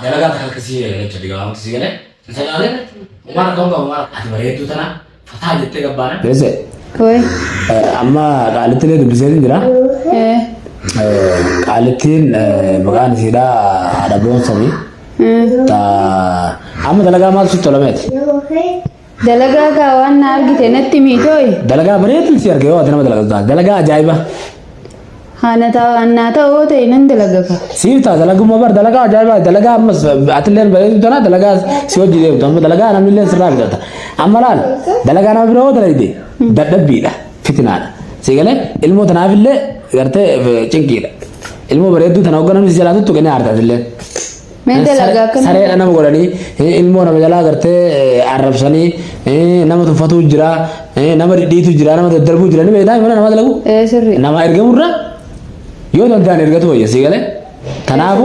dalagaa takka akkasii jechuudha waan akkasii galee isa ilaalee waan akka hundaa ati bareedduu tana fataa jettee gabbaana. Deesse. Koi. Amma qaalittilee dubbisee jira. Qaalittiin maqaan isiidhaa haadha boonsamii. Amma dalagaa maal sitti tolameeti? Dalagaa kaawwan na argite natti miitooyi. Dalagaa bareedduu si argee yoo ati nama dalagaa dalagaa ajaa'iba. Hana ta'uu ta'e nan dalagaa. Siiftaa dalagummaa bar dalagaa ajaa'iba dalagaa ammas atileen bareedduu tana dalagaa si hojii deemtu amma dalagaa namni illee sirraa bitata. Amma laal dalagaa nama biroo dalagde dadhabbiidha fitinaadha. Sigalee ilmoo tanaaf illee gartee cinqiidha. Ilmoo bareedduu tana hogganamni si jalaa tuttu kennee aartaas illee. Saree nama godhanii ilmoo nama jalaa gartee arrabsanii nama tuffatuu jira nama dhidhiitu jira nama daddarbuu jira ni beektaa mana nama dalagu nama ergamurra yoo danda'an ergatu wayya si galee tanaafu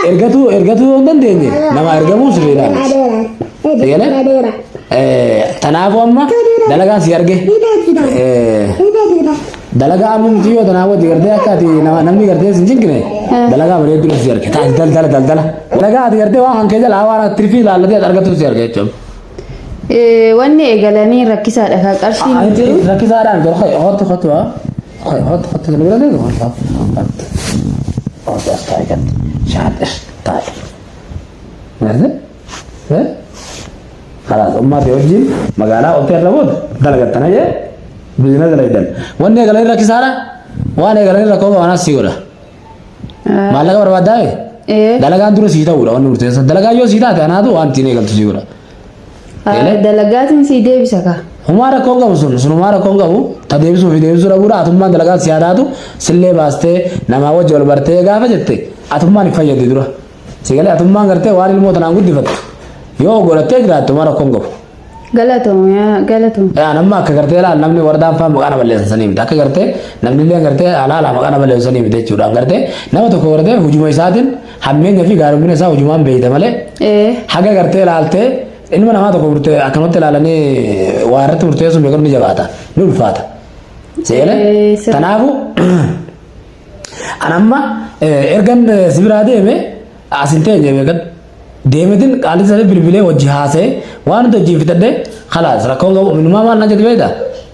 ergatu yoo dandeenye nama ergamuu sirriidhaan si galee tanaafu amma dalagaa si arge dalagaa amumti yoo tanaafu gartee akka ati namni gartee sin jinkine dalagaa bareedduu si arge taas daldala dalagaa ati gartee waan hankee jalaa waan tirfii ilaallatee argatu si arge jechuudha. Wanni eegalanii rakkisaadha kan qarshiin jiru. Rakkisaadhaan hottu kan biraa deemu hottu asxaa kan shaadis taa'e. Kalaas ummata wajjin magaalaa hoteela raboota dalagattana jee biizina dalagdan. Wanni eegalanii rakkisaadha waan eegalanii rakkoo qabanas si godha. Maallaqa barbaaddaa dalagaan dura sii ta'uudha wanni murteessa dalagaa yoo sii taate anaatu waan ittiin eegaltu sii godha. Dalagaatiin sii deebisa ka. Humara konga sun humara konga bu ta deebisuu fi deebisuu dhabuudha atummaan dalagaa si yaadaatu sillee baastee namaa wajji wal bartee gaafa jette atummaan itti fayyadde dura. Sigalee atummaan gartee waan ilmoo tanaan guddifattu yoo godhattee jiraattu humara konga bu. Galatoom. Namni akka gartee laal namni wardaan fa'aa maqaan balleessan sanii miti akka gartee namni illee gartee alaala maqaan balleessan sanii miti jechuudha gartee nama tokko gartee hujuma isaatiin hammeenya fi gaarumina isaa hujumaan beeyta malee haga gartee laaltee ilma namaa tokko murtee akkanatti ilaalanii waa irratti murteessuun beekamu ni jabaata ni ulfaata. Seelee tanaafu anamma ergan sibiraa deeme asin teenye beekat deemetin qaalii sana bilbilee wajji haasa'e waan nuti wajjin fitadde khalaas rakkoo qabu minumaa maal na jedhu beekta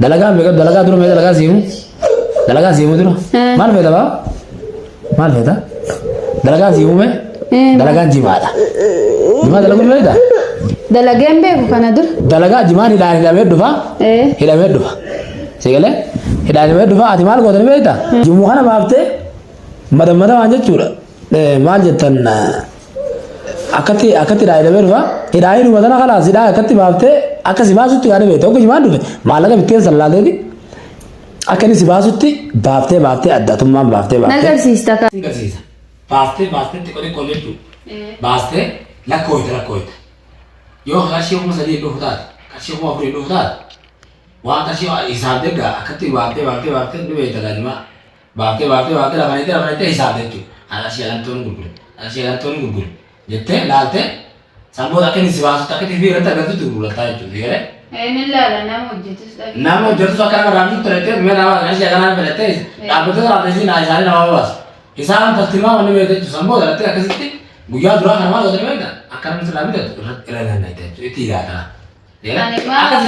dalagaa beekat dalagaa dura mee dalagaa siimu dura maal feeta baa maal feeta dalagaa siimu mee dalagaan jimaadha jimaa dalaguun beekta. Dalagaan beeku kana dur. Dalagaa jimaan hidhamee dhufa. Hidhamee dhufa. Sigalee hidhamee dhufa ati maal gootan beektaa? Jimuu kana baaftee madammada waan jechuudha. Maal jettan akkatti hidhamee dhufa. Hidhamee dhufa tana kalaas hidhaa akkatti baaftee akka si baasutti waan beektaa. Tokko jimaan dhufe maallaqa bitteen sallaateeti. Akka inni si baasutti baaftee addatummaan baaftee. Nagarsiista ka. Nagarsiisa. Baaftee xiqqoo jechuudha. Baastee lakkooyita. Yoo qarshii kuma sadii dhufu taate qarshii kuma afurii dhufu taate waan qarshii hisaab deeggaa akkatti baaftee dhibee tajaajimaa baaftee lafanitti hisaab jechuudha. Qarshii alantoonni gurgure jettee laaltee sanboota akka inni si baasutti akka tiifii irratti argatutti gurgurataa jechuudha. Inni laala nama hojjetus dhabe. Nama hojjetus akka nama raamsutti tolettee mee nama qarshii akkanaan filattee dhaabbattoota raamsanii isaanii nama baasu. Isaan tartiibaa wanni beekte jechuudha sanboota irratti akkasitti guyyaa duraa kana maal godhanii beektaa? Akka namni silaa bitatu irratti ilaalan jechuudha. Itti ilaalaa. Akkas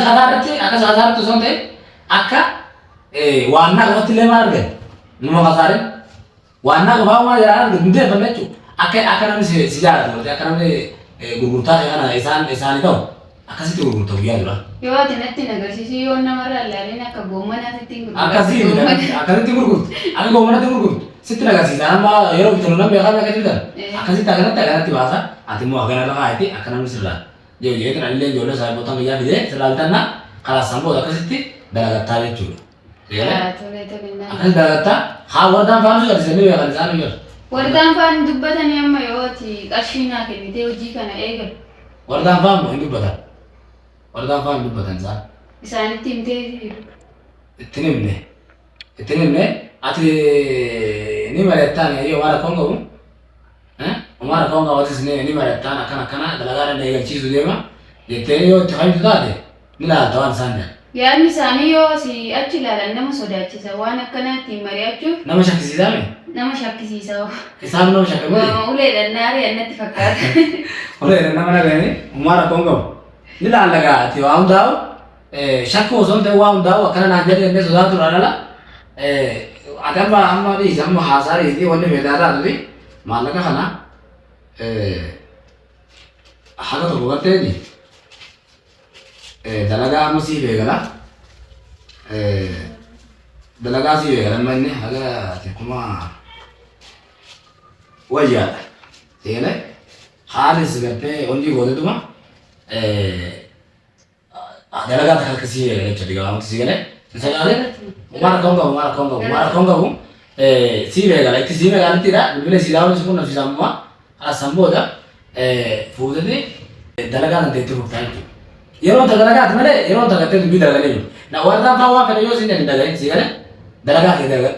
hasaarratti osoo ta'e akka waannaa qofatti illee maal argan numa hasaare waannaa qofaa maal jedhaa argan hundeeffanne jechuudha. Akka namni si jaallatu akka namni gurgurtaa kana isaanii ta'u akkasitti gurgurta guyyaa duraa. Yoo ati natti agarsiisu yoo namarraa ilaaleen akka goomanaatti akkasitti gurgurtu akka goomanatti gurgurtu. Sitti agarsiisa amma yeroo bitan namni beekamee akka jirutan akkasitti akkanatti baasa ati immoo akkana lafa ayti akka namni sirraa jechuudha illee ijoollee isaa bootaan biyyaa fidee sirraa bitannaa kalaas sanboota akkasitti dalagattaa jechuudha. Akkasitti dalagattaa haa wardaan faana agarsiisanii beekan isaan jiru. Wardaan faana dubbatanii amma yoo ati qarshii naa kennitee hojii kana eegalu. Wardaan faana hin dubbatan. Wardaan faana hin dubbatan isaan. Isaanitti himtee jiru. Ittiin himne ati ni marattaan yoo mara kongo mara kongo watis ni marattaan akkana dalagaa eegalchiisu deema jettee yoo itti fayyadu taate ni laalta waan isaan jedhan Yaadni isaanii yoo si achi ilaalan nama sodaachisa waan akkanaatti mari'achuuf nama shakkisiisaa mee? nama shakkisiisa. Isaan nama shakkamoo? Uleedhaan naaree annatti fakkaata. Uleedhaan nama nagahanii uumaa rakkoon qabu. Ni laallagaa ati waa hundaa'u shakku osoo hin ta'e waa hundaa'u akkana naan jedhee inni sodaatu dhaadhala. Ati amma dhiisa amma haasaa dhiisii wanni feedaa taatuti maallaqa kana haga tokko galteeti. Dalagaa amma siif eegala. Dalagaa siif eegala amma inni haga kuma wayyaadha. Seegalee haalis gartee hojii gootetuma dalagaa takka akkasii jechuudha gabaabumatti seegalee. Seegalee umara konga bu siif eegala itti siif eegalittiidha bilbila siidaa waliin kun nafsisaa ammaa haasan booda fuutanii dalagaa dandeettii fuftaa jechuudha. Yeroo dalagaa malee yeroo dalagaa dubbii dalagaa jiru. Na warra fawwaa fedha yoo sinne dalagaa sigale dalagaa ta'e dalagaa.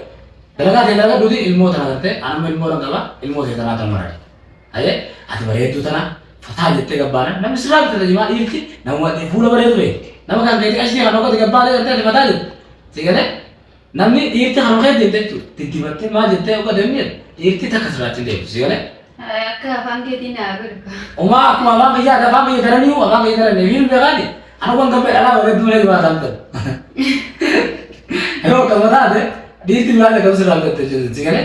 Dalagaa ta'e dalagaa duuti ilmoo tana gartee anuma ilmoo dhan qaba ilmoo ta'e tanaa tan marade. Ayee ati bareedduu tana fataa jettee gabbaana namni sirraa bitate jimaa dhiirti nama fuula bareedu bee nama kan keetti ashii kan okkoti gabbaana gartee fataa jettu. Sigale namni dhiirti kan okkee jettee jechuudha. Diddibattee maal jettee okka deemni dhiirti takka sirraachin deemu sigale. Akka afaan keetiin naa godhu. Uma akkuma afaan kiyya daranii afaan kiyya daranii fiilm beekaani. Aku kan sampai dalam orang itu lagi macam tu. Hero kamu tahu di sini ada kamu selalu betul sih kan?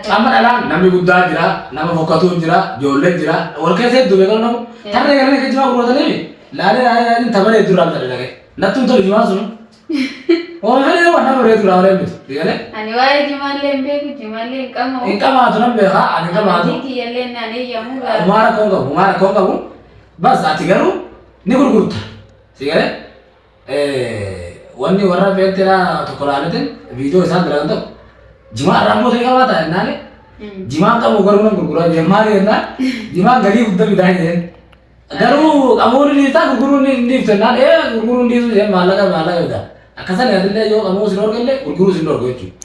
Amat dalam nama Buddha jira, nama Fokatu jira, Jolek jira, orang kaya itu betul nama. Karena yang ini cuma kurang tadi, lalu ada thabar itu orang tadi lagi. Natu tu cuma sunu. Orang ini mana orang itu orang itu, sih kan? Ani wajib cuma lembe, cuma lem kamu. Kamu tu nama beha, ani kamu tu. Iya len ani jamu. Umar kau, bas ati garu, ni gurta. Sigale wanni warra beektera tokko laaletin viidiyoo isaan biraa ta'u jimaa raammoo ta'e qabaata jennaani jimaan qabu garuu gurguraa jemmaa jennaan jimaan galii guddaa bitaa jeen garuu qabuun ni ta'a gurguruun ni iftannaan gurguruun ni isu maallaqa bitaa akkasan yaadillee yoo qabuun sin orgalle gurguruu sin orga jechuudha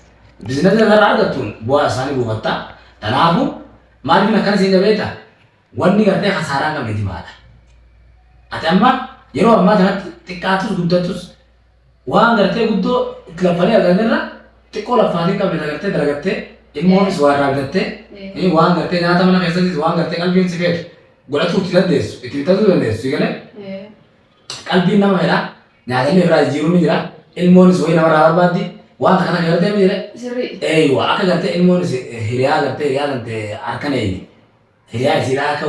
bizinesi irraa argattuun bu'aa isaanii buufatta tanaafu maaliif akkana siin jabeeta wanni gartee kasaaraa qabne jimaadha ati amma yeroo ammaa kanatti xiqqaatus guddatus waan gartee guddoo itti laffanii arganirra xiqqoo laffaatii qabne agartee dalagattee ilmoonis waan raabdattee waan gartee nyaata mana keessattis waan gartee qalbiin si feetu godhachuu itti dandeessu itti bitachuu dandeessu sigalee qalbiin nama fedha nyaatallee biraa jijjiiruun ni jira ilmoonis wayii namarraa barbaaddi waan kana gartee mi jedhe waa akka gartee ilmoonis hiriyaa dantee harkan eenyu Hiriyaa isiidha akka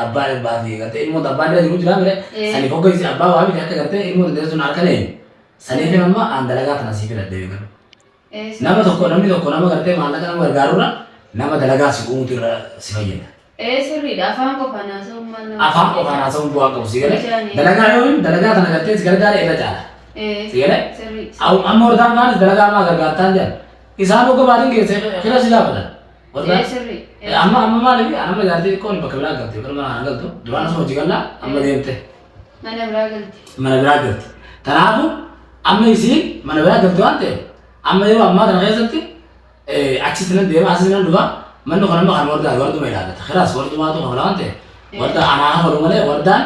abbaan abbaafi gartee ilmoota abbaan dira jiru jira mire saniif hogga isi abbaa waa miti akka gartee ilmoota dira sun harka eenyu saniif amma aan dalagaa kana siif dadhabee galu. Namni tokko nama gartee maallaqa nama gargaarudha nama dalagaa si uumutu irra si fayyada. Sirriidha afaan qofaan haasa'uun maal nama. Afaan qofaan haasa'uun bu'aa qabu si galee dalagaa yoo dalagaa kana gartee si gargaara irra caala. Si galee amma hordaan maalis dalagaa maa gargaartaan jedhan isaan hogga baadin geesse fira si gaafatan. Amma maaliif amma jaartii xiqqoon bakka biraa galti yookaan mana kana galtu duraan asuma hojii gallaa amma deemte. Mana biraa galti. Mana biraa galti. Kanaafuu amma isiin mana biraa galti waan ta'eef amma yeroo ammaa kana keessatti achitti nan deema asii nan dhufa manni kun amma kan wardaa warduma ilaallata. Kiraas wardumaatu qaba waan ta'eef wardaa anaa hafalu malee wardaan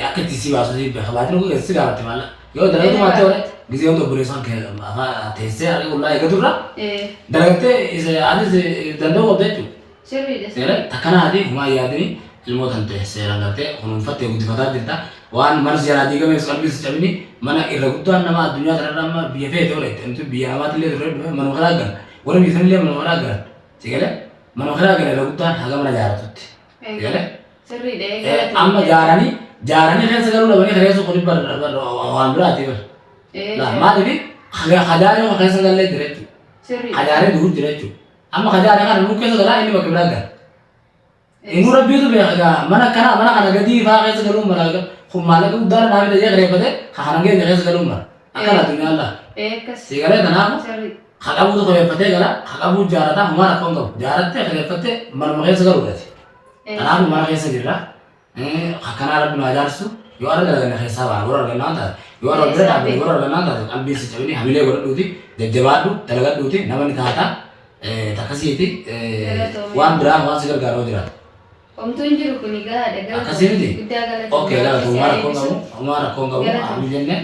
akka itti si baasu si beeka baatiin kun keessatti gaafatti maalla. Yoo dalagatumaa ta'e gisee hundi obboleessaan teessee harki qullaa eeggaturra dalagattee anis danda'u qabda jechuudha. Sirriidha. Takkanaati humaa yaadini ilmoota ta'e seeraan gartee kunuunfattee guddifataa jirta waan mana seeraa diigamees qalbiis cabini mana irra guddaan nama addunyaa kanarra amma biyya feete oole biyya namaatti illee turre manuma kanaa galan warra biyya sanillee manuma kanaa galan sigalee manuma kanaa galan irra guddaan haga mana jaaratutti sigalee. Sirriidha. Amma jaaranii keessa galuu dhabanii keessa kun waan biraati bara. Maaliif hajaaree keessa galee jira jechuudha. Hajaaree duruuf jira jechuudha. Amma hajaaree kana nuu keessa galaa inni bakka biraa gala. Inni rabbiitu beeka mana kana gadi faa keessa galuun mara kun maallaqa guddaa dhaabee tajee gareeffate kana geenya keessa galuun mara. Akkana addunyaa Allah. Sigalee kanaafu haqabuutu qabeeffatee gala haqabuu jaarataa humaan akka hin qabu jaarattee qabeeffattee manuma keessa galuudhaati. Kanaafu mana keessa jirra. Akkanaa rabbi nu ajaarsu yoo arga dalaganne keessaa ba'a warra argannaa taate yoo arga bira dhaabee warra argannaa taate qalbiin si cabini hamilee godhadhuuti jajjabaadhu dalagadhuuti nama ni taata takkasiiti waan biraa waan si gargaaroo jiraata. Omtuun jiru kun gahaadha. Akkasii miti. Okkee galatu humaa rakkoon qabu hamii jenne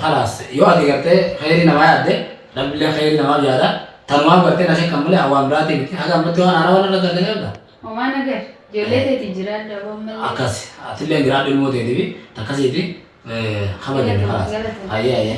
خلاص يوادي قرتي خيري نوايا ده رب الله خيري نوايا جادا تنوام قرتي نشي كمله عوام راتي بتي حاجه متو انا ولا نقدر نقدر وما نقدر جولته تجران دوام اكاس اتلين غراد الموت دي تكاسيتي خبر خلاص اي اي